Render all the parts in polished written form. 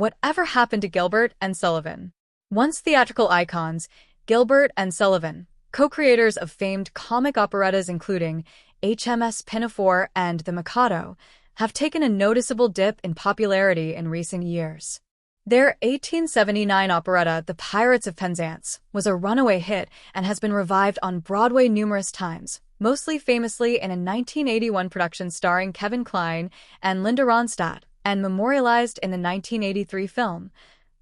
Whatever happened to Gilbert and Sullivan? Once theatrical icons, Gilbert and Sullivan, co-creators of famed comic operettas including HMS Pinafore and The Mikado, have taken a noticeable dip in popularity in recent years. Their 1879 operetta, The Pirates of Penzance, was a runaway hit and has been revived on Broadway numerous times, mostly famously in a 1981 production starring Kevin Kline and Linda Ronstadt, and memorialized in the 1983 film.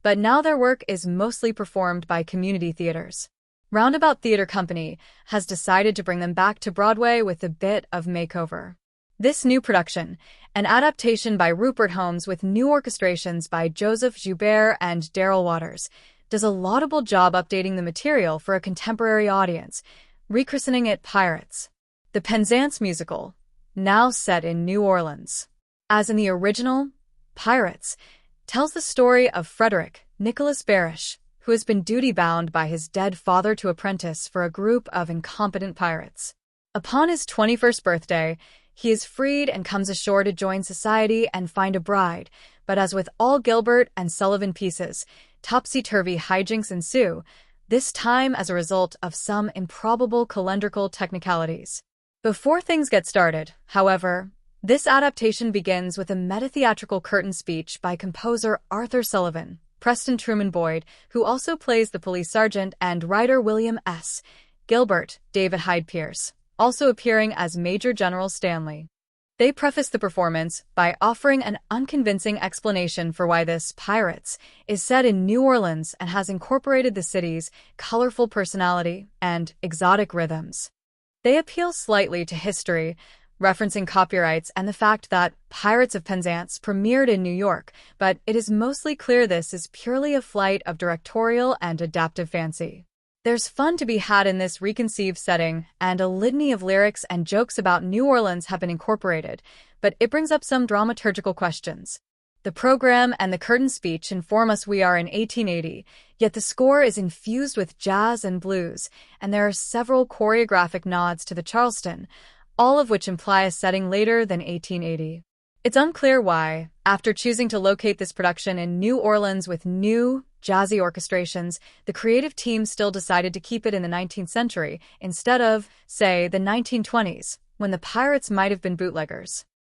But now their work is mostly performed by community theaters. Roundabout Theater Company has decided to bring them back to Broadway with a bit of makeover. This new production, an adaptation by Rupert Holmes with new orchestrations by Joseph Joubert and Daryl Waters, does a laudable job updating the material for a contemporary audience, rechristening it Pirates. The Penzance musical, now set in New Orleans. As in the original, Pirates tells the story of Frederick Nicholas Barish, who has been duty-bound by his dead father to apprentice for a group of incompetent pirates. Upon his 21st birthday, he is freed and comes ashore to join society and find a bride, but as with all Gilbert and Sullivan pieces, topsy-turvy hijinks ensue, this time as a result of some improbable calendrical technicalities. Before things get started, however, this adaptation begins with a meta-theatrical curtain speech by composer Arthur Sullivan, Preston Truman Boyd, who also plays the police sergeant, and writer William S. Gilbert, David Hyde Pierce, also appearing as Major General Stanley. They preface the performance by offering an unconvincing explanation for why this Pirates is set in New Orleans and has incorporated the city's colorful personality and exotic rhythms. They appeal slightly to history, referencing copyrights and the fact that Pirates of Penzance premiered in New York, but it is mostly clear this is purely a flight of directorial and adaptive fancy. There's fun to be had in this reconceived setting, and a litany of lyrics and jokes about New Orleans have been incorporated, but it brings up some dramaturgical questions. The program and the curtain speech inform us we are in 1880, yet the score is infused with jazz and blues, and there are several choreographic nods to the Charleston, all of which imply a setting later than 1880. It's unclear why, after choosing to locate this production in New Orleans with new, jazzy orchestrations, the creative team still decided to keep it in the 19th century instead of, say, the 1920s, when the Pirates might have been bootleggers.